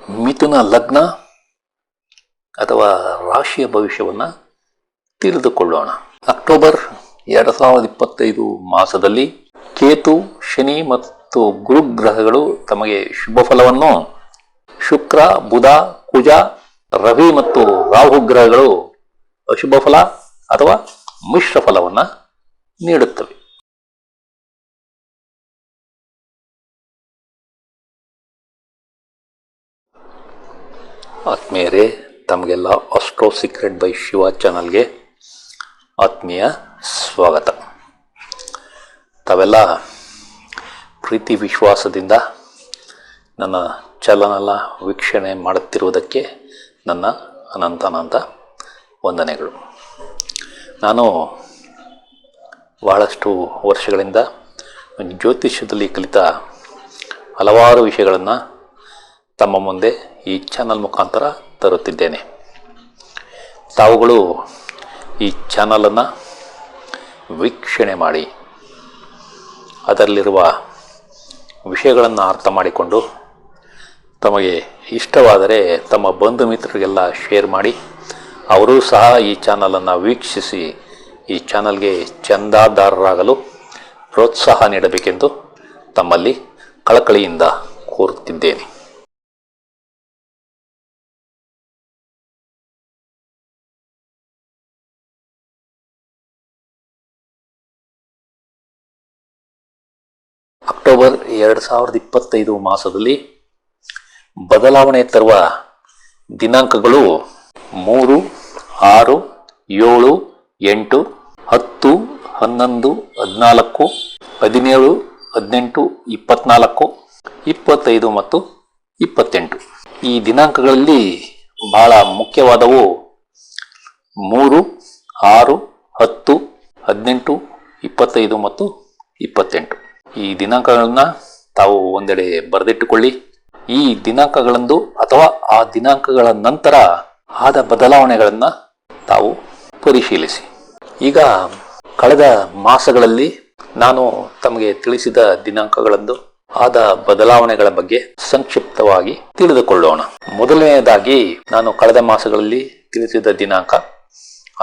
ಮಿಥುನ ಲಗ್ನ ಅಥವಾ ರಾಶಿಯ ಭವಿಷ್ಯವನ್ನು ತಿಳಿದುಕೊಳ್ಳೋಣ. ಅಕ್ಟೋಬರ್ 2025 ಮಾಸದಲ್ಲಿ ಕೇತು, ಶನಿ ಮತ್ತು ಗುರು ಗ್ರಹಗಳು ತಮಗೆ ಶುಭ ಫಲವನ್ನು, ಶುಕ್ರ, ಬುಧ, ಕುಜ, ರವಿ ಮತ್ತು ರಾಹು ಗ್ರಹಗಳು ಅಶುಭ ಫಲ ಅಥವಾ ಮಿಶ್ರ ಫಲವನ್ನು ನೀಡುತ್ತವೆ. ಆತ್ಮೀಯರೇ, ತಮಗೆಲ್ಲ ಆಸ್ಟ್ರೋ ಸೀಕ್ರೆಟ್ ಬೈ ಶಿವ ಚಾನಲ್ಗೆ ಆತ್ಮೀಯ ಸ್ವಾಗತ. ತಾವೆಲ್ಲ ಪ್ರೀತಿ ವಿಶ್ವಾಸದಿಂದ ನನ್ನ ಚಾನಲ್ನ ವೀಕ್ಷಣೆ ಮಾಡುತ್ತಿರುವುದಕ್ಕೆ ನನ್ನ ಅನಂತ ವಂದನೆಗಳು. ನಾನು ಬಹಳಷ್ಟು ವರ್ಷಗಳಿಂದ ಜ್ಯೋತಿಷ್ಯದಲ್ಲಿ ಕಲಿತ ಹಲವಾರು ವಿಷಯಗಳನ್ನು ತಮ್ಮ ಮುಂದೆ ಈ ಚಾನಲ್ ಮುಖಾಂತರ ತರುತ್ತಿದ್ದೇನೆ. ತಾವುಗಳು ಈ ಚಾನಲನ್ನು ವೀಕ್ಷಣೆ ಮಾಡಿ ಅದರಲ್ಲಿರುವ ವಿಷಯಗಳನ್ನು ಅರ್ಥ ಮಾಡಿಕೊಂಡು ತಮಗೆ ಇಷ್ಟವಾದರೆ ತಮ್ಮ ಬಂಧು ಮಿತ್ರರಿಗೆಲ್ಲ ಶೇರ್ ಮಾಡಿ ಅವರೂ ಸಹ ಈ ಚಾನಲನ್ನು ವೀಕ್ಷಿಸಿ ಈ ಚಾನಲ್ಗೆ ಚಂದಾದಾರರಾಗಲು ಪ್ರೋತ್ಸಾಹ ನೀಡಬೇಕೆಂದು ತಮ್ಮಲ್ಲಿ ಕಳಕಳಿಯಿಂದ ಕೋರುತ್ತಿದ್ದೇನೆ. ಅಕ್ಟೋಬರ್ 2025 ಮಾಸದಲ್ಲಿ ಬದಲಾವಣೆ ತರುವ ದಿನಾಂಕಗಳು 3, 6, 7, 8, 10, 11, 14, 17, 18, 24, 25 ಮತ್ತು 28. ಈ ದಿನಾಂಕಗಳಲ್ಲಿ ಬಹಳ ಮುಖ್ಯವಾದವು 3, 6, 10, 18, 25 ಮತ್ತು 28. ಈ ದಿನಾಂಕಗಳನ್ನ ತಾವು ಒಂದೆಡೆ ಬರೆದಿಟ್ಟುಕೊಳ್ಳಿ. ಈ ದಿನಾಂಕಗಳಂದು ಅಥವಾ ಆ ದಿನಾಂಕಗಳ ನಂತರ ಆದ ಬದಲಾವಣೆಗಳನ್ನ ತಾವು ಪರಿಶೀಲಿಸಿ. ಈಗ ಕಳೆದ ಮಾಸಗಳಲ್ಲಿ ನಾನು ತಮಗೆ ತಿಳಿಸಿದ ದಿನಾಂಕಗಳಂದು ಆದ ಬದಲಾವಣೆಗಳ ಬಗ್ಗೆ ಸಂಕ್ಷಿಪ್ತವಾಗಿ ತಿಳಿದುಕೊಳ್ಳೋಣ. ಮೊದಲನೆಯದಾಗಿ ನಾನು ಕಳೆದ ಮಾಸಗಳಲ್ಲಿ ತಿಳಿಸಿದ ದಿನಾಂಕ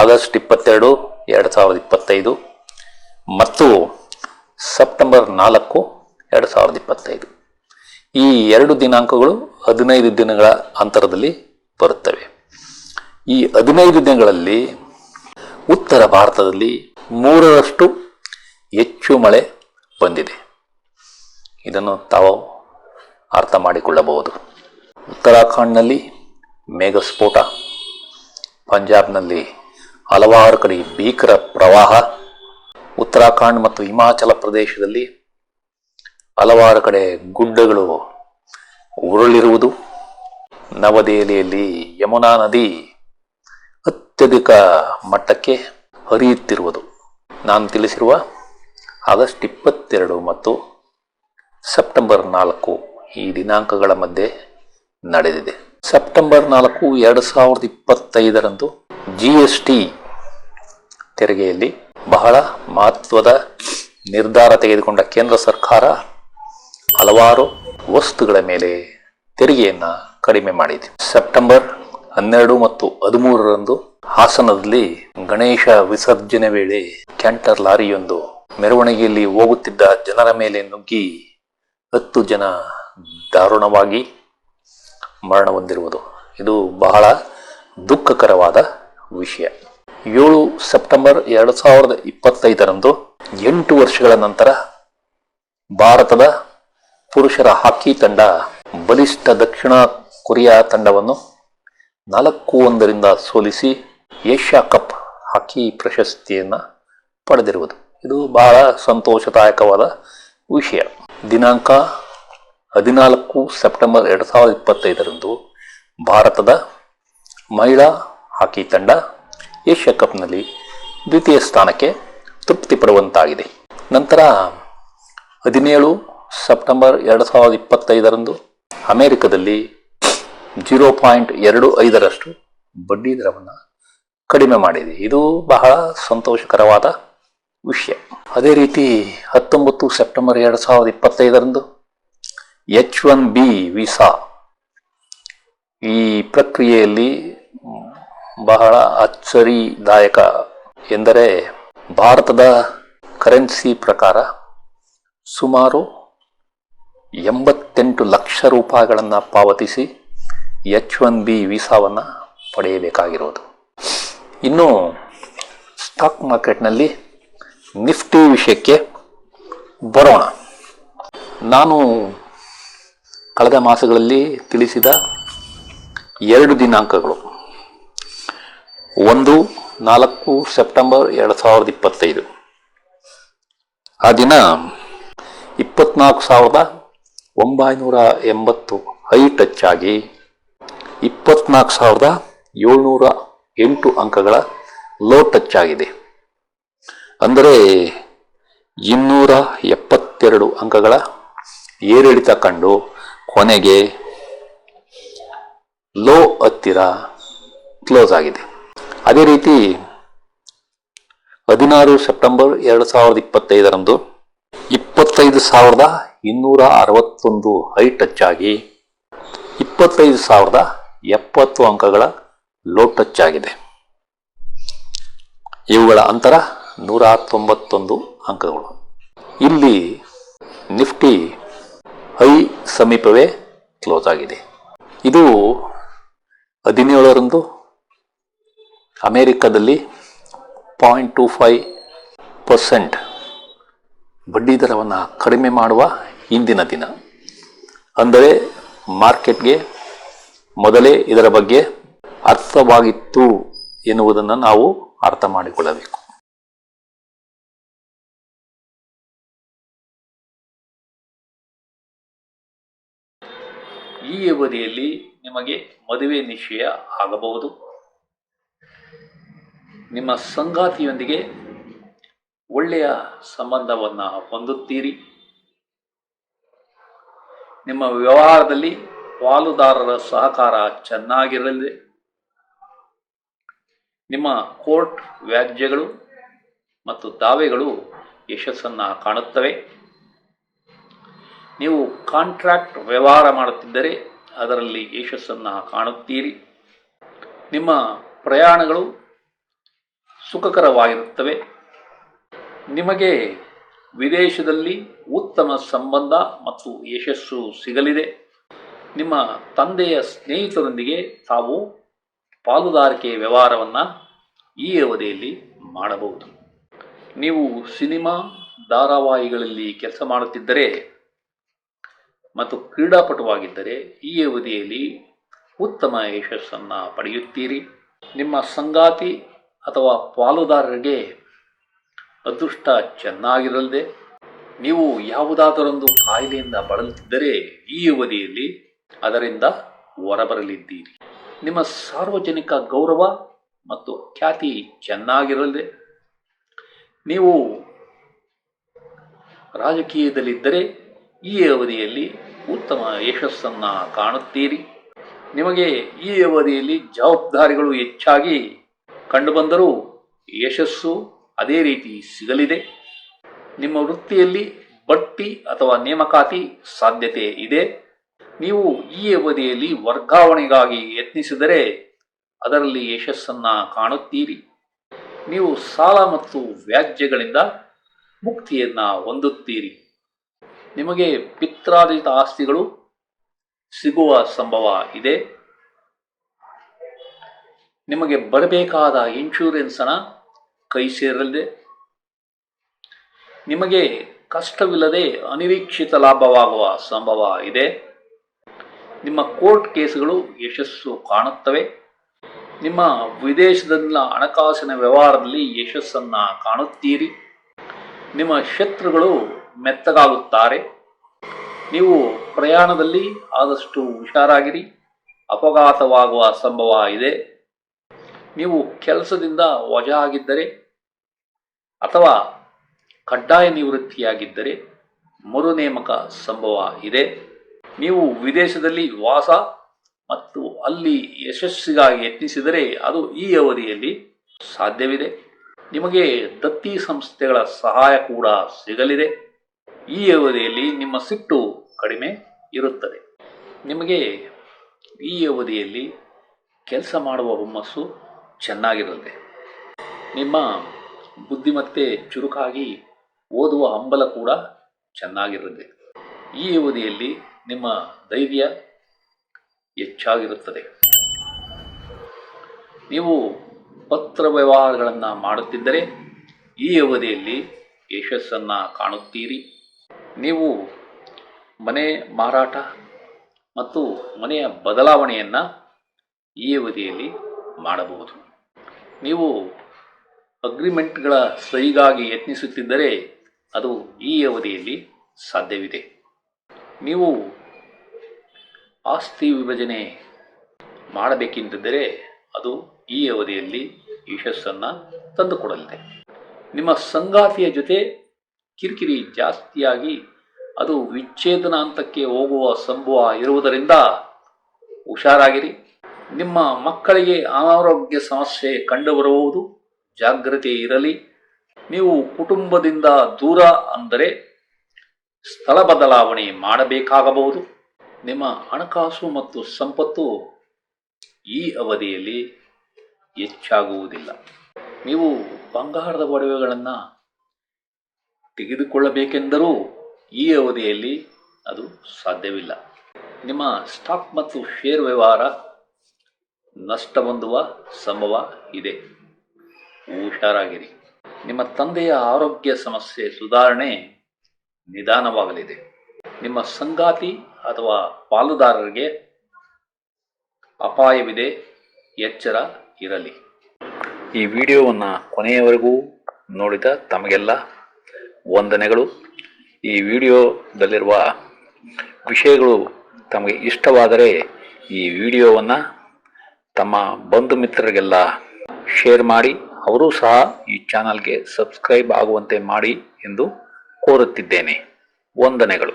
ಆಗಸ್ಟ್ 22, 2025 ಮತ್ತು ಸೆಪ್ಟೆಂಬರ್ 4, 2025. ಈ ಎರಡು ದಿನಾಂಕಗಳು 15 ದಿನಗಳ ಅಂತರದಲ್ಲಿ ಬರುತ್ತವೆ. ಈ 15 ದಿನಗಳಲ್ಲಿ ಉತ್ತರ ಭಾರತದಲ್ಲಿ 3ರಷ್ಟು ಹೆಚ್ಚು ಮಳೆ ಬಂದಿದೆ. ಇದನ್ನು ತಾವು ಅರ್ಥ ಮಾಡಿಕೊಳ್ಳಬಹುದು. ಉತ್ತರಾಖಂಡ್ನಲ್ಲಿ ಮೇಘಸ್ಫೋಟ, ಪಂಜಾಬ್ನಲ್ಲಿ ಹಲವಾರು ಕಡೆ ಭೀಕರ ಪ್ರವಾಹ, ಉತ್ತರಾಖಂಡ್ ಮತ್ತು ಹಿಮಾಚಲ ಪ್ರದೇಶದಲ್ಲಿ ಹಲವಾರು ಕಡೆ ಗುಡ್ಡಗಳು ಉರುಳಿರುವುದು, ನವದೆಹಲಿಯಲ್ಲಿ ಯಮುನಾ ನದಿ ಅತ್ಯಧಿಕ ಮಟ್ಟಕ್ಕೆ ಹರಿಯುತ್ತಿರುವುದು ನಾನು ತಿಳಿಸಿರುವ ಆಗಸ್ಟ್ 22 ಮತ್ತು ಸೆಪ್ಟೆಂಬರ್ 4 ಈ ದಿನಾಂಕಗಳ ಮಧ್ಯೆ ನಡೆದಿದೆ. ಸೆಪ್ಟೆಂಬರ್ 4, 2025 GST ತೆರಿಗೆಯಲ್ಲಿ ಬಹಳ ಮಹತ್ವದ ನಿರ್ಧಾರ ತೆಗೆದುಕೊಂಡ ಕೇಂದ್ರ ಸರ್ಕಾರ ಹಲವಾರು ವಸ್ತುಗಳ ಮೇಲೆ ತೆರಿಗೆಯನ್ನು ಕಡಿಮೆ ಮಾಡಿದೆ. ಸೆಪ್ಟೆಂಬರ್ 12 ಮತ್ತು 13 ಹಾಸನದಲ್ಲಿ ಗಣೇಶ ವಿಸರ್ಜನೆ ವೇಳೆ ಕ್ಯಾಂಟರ್ ಲಾರಿಯೊಂದು ಮೆರವಣಿಗೆಯಲ್ಲಿ ಹೋಗುತ್ತಿದ್ದ ಜನರ ಮೇಲೆ ನುಗ್ಗಿ 10 ಜನ ದಾರುಣವಾಗಿ ಮರಣ ಹೊಂದಿರುವುದು ಇದು ಬಹಳ ದುಃಖಕರವಾದ ವಿಷಯ. 7 ಸೆಪ್ಟೆಂಬರ್ 2025 8 ವರ್ಷಗಳ ನಂತರ ಭಾರತದ ಪುರುಷರ ಹಾಕಿ ತಂಡ ಬಲಿಷ್ಠ ದಕ್ಷಿಣ ಕೊರಿಯಾ ತಂಡವನ್ನು 4-1 ಸೋಲಿಸಿ ಏಷ್ಯಾ ಕಪ್ ಹಾಕಿ ಪ್ರಶಸ್ತಿಯನ್ನು ಪಡೆದಿರುವುದು ಇದು ಬಹಳ ಸಂತೋಷದಾಯಕವಾದ ವಿಷಯ. ದಿನಾಂಕ 14 ಸೆಪ್ಟೆಂಬರ್ 2025 ಭಾರತದ ಮಹಿಳಾ ಹಾಕಿ ತಂಡ ಏಷ್ಯಾ ಕಪ್ನಲ್ಲಿ ದ್ವಿತೀಯ ಸ್ಥಾನಕ್ಕೆ ತೃಪ್ತಿ ಪಡುವಂತಾಗಿದೆ. ನಂತರ 17 ಸೆಪ್ಟೆಂಬರ್ 2025 ಅಮೆರಿಕದಲ್ಲಿ 0.25 ಬಡ್ಡಿ ದರವನ್ನು ಕಡಿಮೆ ಮಾಡಿದೆ. ಇದು ಬಹಳ ಸಂತೋಷಕರವಾದ ವಿಷಯ. ಅದೇ ರೀತಿ 19 ಸೆಪ್ಟೆಂಬರ್ 2025 H1B ವೀಸಾ ಈ ಪ್ರಕ್ರಿಯೆಯಲ್ಲಿ ಬಹಳ ಅಚ್ಚರಿದಾಯಕ ಎಂದರೆ ಭಾರತದ ಕರೆನ್ಸಿ ಪ್ರಕಾರ ಸುಮಾರು 88 ಲಕ್ಷ ರೂಪಾಯಿಗಳನ್ನು ಪಾವತಿಸಿ H1B ವೀಸಾವನ್ನು ಪಡೆಯಬೇಕಾಗಿರೋದು. ಇನ್ನು ಸ್ಟಾಕ್ ಮಾರ್ಕೆಟ್ನಲ್ಲಿ ನಿಫ್ಟಿ ವಿಷಯಕ್ಕೆ ಬರೋಣ. ನಾನು ಕಳೆದ ಮಾಸಗಳಲ್ಲಿ ತಿಳಿಸಿದ 2 ದಿನಾಂಕಗಳು, 1-4 ಸೆಪ್ಟೆಂಬರ್ 2025, ಆ ದಿನ 24,980 ಹೈ ಟಚ್ ಆಗಿ 24,708 ಅಂಕಗಳ ಲೋ ಟಚ್ ಆಗಿದೆ. ಅಂದರೆ 272 ಅಂಕಗಳ ಏರಿಳಿತ ಕಂಡು ಕೊನೆಗೆ ಲೋ ಹತ್ತಿರ ಕ್ಲೋಸ್ ಆಗಿದೆ. ಅದೇ ರೀತಿ 16 ಸೆಪ್ಟೆಂಬರ್ 2025ರಂದು 25,261 ಹೈ ಟಚ್ ಆಗಿ 25,070 ಅಂಕಗಳ ಲೋ ಟಚ್ ಆಗಿದೆ. ಇವುಗಳ ಅಂತರ 191 ಅಂಕಗಳು. ಇಲ್ಲಿ ನಿಫ್ಟಿ ಹೈ ಸಮೀಪವೇ ಕ್ಲೋಸ್ ಆಗಿದೆ. ಇದು 17ರಂದು ಅಮೆರಿಕದಲ್ಲಿ 0.25% ಬಡ್ಡಿ ದರವನ್ನು ಕಡಿಮೆ ಮಾಡುವ ಹಿಂದಿನ ದಿನ. ಅಂದರೆ ಮಾರ್ಕೆಟ್ಗೆ ಮೊದಲೇ ಇದರ ಬಗ್ಗೆ ಅರ್ಥವಾಗಿತ್ತು ಎನ್ನುವುದನ್ನು ನಾವು ಅರ್ಥ ಮಾಡಿಕೊಳ್ಳಬೇಕು. ಈ ಅವಧಿಯಲ್ಲಿ ನಿಮಗೆ ಮದುವೆ ನಿಶ್ಚಯ ಆಗಬಹುದು. ನಿಮ್ಮ ಸಂಗಾತಿಯೊಂದಿಗೆ ಒಳ್ಳೆಯ ಸಂಬಂಧವನ್ನು ಹೊಂದುತ್ತೀರಿ. ನಿಮ್ಮ ವ್ಯವಹಾರದಲ್ಲಿ ಪಾಲುದಾರರ ಸಹಕಾರ ಚೆನ್ನಾಗಿರಲಿದೆ. ನಿಮ್ಮ ಕೋರ್ಟ್ ವ್ಯಾಜ್ಯಗಳು ಮತ್ತು ದಾವೆಗಳು ಯಶಸ್ಸನ್ನು ಕಾಣುತ್ತವೆ. ನೀವು ಕಾಂಟ್ರಾಕ್ಟ್ ವ್ಯವಹಾರ ಮಾಡುತ್ತಿದ್ದರೆ ಅದರಲ್ಲಿ ಯಶಸ್ಸನ್ನು ಕಾಣುತ್ತೀರಿ. ನಿಮ್ಮ ಪ್ರಯಾಣಗಳು ಸುಖಕರವಾಗಿರುತ್ತವೆ. ನಿಮಗೆ ವಿದೇಶದಲ್ಲಿ ಉತ್ತಮ ಸಂಬಂಧ ಮತ್ತು ಯಶಸ್ಸು ಸಿಗಲಿದೆ. ನಿಮ್ಮ ತಂದೆಯ ಸ್ನೇಹಿತರೊಂದಿಗೆ ತಾವು ಪಾಲುದಾರಿಕೆ ವ್ಯವಹಾರವನ್ನು ಈ ಅವಧಿಯಲ್ಲಿ ಮಾಡಬಹುದು. ನೀವು ಸಿನಿಮಾ ಧಾರಾವಾಹಿಗಳಲ್ಲಿ ಕೆಲಸ ಮಾಡುತ್ತಿದ್ದರೆ ಮತ್ತು ಕ್ರೀಡಾಪಟುವಾಗಿದ್ದರೆ ಈ ಅವಧಿಯಲ್ಲಿ ಉತ್ತಮ ಯಶಸ್ಸನ್ನು ಪಡೆಯುತ್ತೀರಿ. ನಿಮ್ಮ ಸಂಗಾತಿ ಅಥವಾ ಪಾಲುದಾರರಿಗೆ ಅದೃಷ್ಟ ಚೆನ್ನಾಗಿರಲಿದೆ. ನೀವು ಯಾವುದಾದರೊಂದು ಕಾಯಿಲೆಯಿಂದ ಬಳಲುತ್ತಿದ್ದರೆ ಈ ಅವಧಿಯಲ್ಲಿ ಅದರಿಂದ ಹೊರಬರಲಿದ್ದೀರಿ. ನಿಮ್ಮ ಸಾರ್ವಜನಿಕ ಗೌರವ ಮತ್ತು ಖ್ಯಾತಿ ಚೆನ್ನಾಗಿರಲಿದೆ. ನೀವು ರಾಜಕೀಯದಲ್ಲಿದ್ದರೆ ಈ ಅವಧಿಯಲ್ಲಿ ಉತ್ತಮ ಯಶಸ್ಸನ್ನು ಕಾಣುತ್ತೀರಿ. ನಿಮಗೆ ಈ ಅವಧಿಯಲ್ಲಿ ಜವಾಬ್ದಾರಿಗಳು ಹೆಚ್ಚಾಗಿ ಕಂಡುಬಂದರೂ ಯಶಸ್ಸು ಅದೇ ರೀತಿ ಸಿಗಲಿದೆ. ನಿಮ್ಮ ವೃತ್ತಿಯಲ್ಲಿ ಬಡ್ತಿ ಅಥವಾ ನೇಮಕಾತಿ ಸಾಧ್ಯತೆ ಇದೆ. ನೀವು ಈ ಅವಧಿಯಲ್ಲಿ ವರ್ಗಾವಣೆಗಾಗಿ ಯತ್ನಿಸಿದರೆ ಅದರಲ್ಲಿ ಯಶಸ್ಸನ್ನು ಕಾಣುತ್ತೀರಿ. ನೀವು ಸಾಲ ಮತ್ತು ವ್ಯಾಜ್ಯಗಳಿಂದ ಮುಕ್ತಿಯನ್ನು ಹೊಂದುತ್ತೀರಿ. ನಿಮಗೆ ಪಿತ್ರಾರ್ಜಿತ ಆಸ್ತಿಗಳು ಸಿಗುವ ಸಂಭವ ಇದೆ. ನಿಮಗೆ ಬರಬೇಕಾದ ಇನ್ಶೂರೆನ್ಸ್ ಹಣ ಕೈ ಸೇರಲಿದೆ. ನಿಮಗೆ ಕಷ್ಟವಿಲ್ಲದೆ ಅನಿರೀಕ್ಷಿತ ಲಾಭವಾಗುವ ಸಂಭವ ಇದೆ. ನಿಮ್ಮ ಕೋರ್ಟ್ ಕೇಸುಗಳು ಯಶಸ್ಸು ಕಾಣುತ್ತವೆ. ನಿಮ್ಮ ವಿದೇಶದಲ್ಲಿನ ಹಣಕಾಸಿನ ವ್ಯವಹಾರದಲ್ಲಿ ಯಶಸ್ಸನ್ನು ಕಾಣುತ್ತೀರಿ. ನಿಮ್ಮ ಶತ್ರುಗಳು ಮೆತ್ತಗಾಗುತ್ತಾರೆ. ನೀವು ಪ್ರಯಾಣದಲ್ಲಿ ಆದಷ್ಟು ಹುಷಾರಾಗಿರಿ. ಅಪಘಾತವಾಗುವ ಸಂಭವ ಇದೆ. ನೀವು ಕೆಲಸದಿಂದ ವಜಾ ಆಗಿದ್ದರೆ ಅಥವಾ ಕಡ್ಡಾಯ ನಿವೃತ್ತಿಯಾಗಿದ್ದರೆ ಮರು ನೇಮಕ ಸಂಭವ ಇದೆ. ನೀವು ವಿದೇಶದಲ್ಲಿ ವಾಸ ಮತ್ತು ಅಲ್ಲಿ ಯಶಸ್ಸಿಗಾಗಿ ಯತ್ನಿಸಿದರೆ ಅದು ಈ ಅವಧಿಯಲ್ಲಿ ಸಾಧ್ಯವಿದೆ. ನಿಮಗೆ ದತ್ತಿ ಸಂಸ್ಥೆಗಳ ಸಹಾಯ ಕೂಡ ಸಿಗಲಿದೆ. ಈ ಅವಧಿಯಲ್ಲಿ ನಿಮ್ಮ ಸಿಟ್ಟು ಕಡಿಮೆ ಇರುತ್ತದೆ. ನಿಮಗೆ ಈ ಅವಧಿಯಲ್ಲಿ ಕೆಲಸ ಮಾಡುವ ಹುಮ್ಮಸ್ಸು ಚೆನ್ನಾಗಿರುತ್ತೆ. ನಿಮ್ಮ ಬುದ್ಧಿಮತ್ತೆ ಚುರುಕಾಗಿ ಓದುವ ಹಂಬಲ ಕೂಡ ಚೆನ್ನಾಗಿರುತ್ತೆ. ಈ ಅವಧಿಯಲ್ಲಿ ನಿಮ್ಮ ಧೈರ್ಯ ಹೆಚ್ಚಾಗಿರುತ್ತದೆ. ನೀವು ಪತ್ರ ವ್ಯವಹಾರಗಳನ್ನು ಮಾಡುತ್ತಿದ್ದರೆ ಈ ಅವಧಿಯಲ್ಲಿ ಯಶಸ್ಸನ್ನು ಕಾಣುತ್ತೀರಿ. ನೀವು ಮನೆ ಮಾರಾಟ ಮತ್ತು ಮನೆಯ ಬದಲಾವಣೆಯನ್ನು ಈ ಅವಧಿಯಲ್ಲಿ ಮಾಡಬಹುದು. ನೀವು ಅಗ್ರಿಮೆಂಟ್ಗಳ ಸಹಿಗಾಗಿ ಯತ್ನಿಸುತ್ತಿದ್ದರೆ ಅದು ಈ ಅವಧಿಯಲ್ಲಿ ಸಾಧ್ಯವಿದೆ. ನೀವು ಆಸ್ತಿ ವಿಭಜನೆ ಮಾಡಬೇಕೆಂದಿದ್ದರೆ ಅದು ಈ ಅವಧಿಯಲ್ಲಿ ಯಶಸ್ಸನ್ನು ತಂದುಕೊಡಲಿದೆ. ನಿಮ್ಮ ಸಂಗಾತಿಯ ಜೊತೆ ಕಿರಿಕಿರಿ ಜಾಸ್ತಿಯಾಗಿ ಅದು ವಿಚ್ಛೇದನ ಹಂತಕ್ಕೆ ಹೋಗುವ ಸಂಭವ ಇರುವುದರಿಂದ ಹುಷಾರಾಗಿರಿ. ನಿಮ್ಮ ಮಕ್ಕಳಿಗೆ ಅನಾರೋಗ್ಯ ಸಮಸ್ಯೆ ಕಂಡುಬರಬಹುದು, ಜಾಗ್ರತೆ ಇರಲಿ. ನೀವು ಕುಟುಂಬದಿಂದ ದೂರ ಅಂದರೆ ಸ್ಥಳ ಬದಲಾವಣೆ ಮಾಡಬೇಕಾಗಬಹುದು. ನಿಮ್ಮ ಹಣಕಾಸು ಮತ್ತು ಸಂಪತ್ತು ಈ ಅವಧಿಯಲ್ಲಿ ಹೆಚ್ಚಾಗುವುದಿಲ್ಲ. ನೀವು ಬಂಗಾರದ ಒಡವೆಗಳನ್ನು ತೆಗೆದುಕೊಳ್ಳಬೇಕೆಂದರೂ ಈ ಅವಧಿಯಲ್ಲಿ ಅದು ಸಾಧ್ಯವಿಲ್ಲ. ನಿಮ್ಮ ಸ್ಟಾಕ್ ಮತ್ತು ಶೇರ್ ವ್ಯವಹಾರ ನಷ್ಟ ಹೊಂದುವ ಸಂಭವ ಇದೆ, ಹುಷಾರಾಗಿರಿ. ನಿಮ್ಮ ತಂದೆಯ ಆರೋಗ್ಯ ಸಮಸ್ಯೆ ಸುಧಾರಣೆ ನಿಧಾನವಾಗಲಿದೆ. ನಿಮ್ಮ ಸಂಗಾತಿ ಅಥವಾ ಪಾಲುದಾರರಿಗೆ ಅಪಾಯವಿದೆ, ಎಚ್ಚರ ಇರಲಿ. ಈ ವಿಡಿಯೋವನ್ನು ಕೊನೆಯವರೆಗೂ ನೋಡಿದ ತಮಗೆಲ್ಲ ವಂದನೆಗಳು. ಈ ವಿಡಿಯೋದಲ್ಲಿರುವ ವಿಷಯಗಳು ತಮಗೆ ಇಷ್ಟವಾದರೆ ಈ ವಿಡಿಯೋವನ್ನು ತಮ್ಮ ಬಂಧು ಮಿತ್ರರಿಗೆಲ್ಲ ಶೇರ್ ಮಾಡಿ, ಅವರೂ ಸಹ ಈ ಚಾನಲ್ಗೆ ಸಬ್ಸ್ಕ್ರೈಬ್ ಆಗುವಂತೆ ಮಾಡಿ ಎಂದು ಕೋರುತ್ತಿದ್ದೇನೆ. ವಂದನೆಗಳು.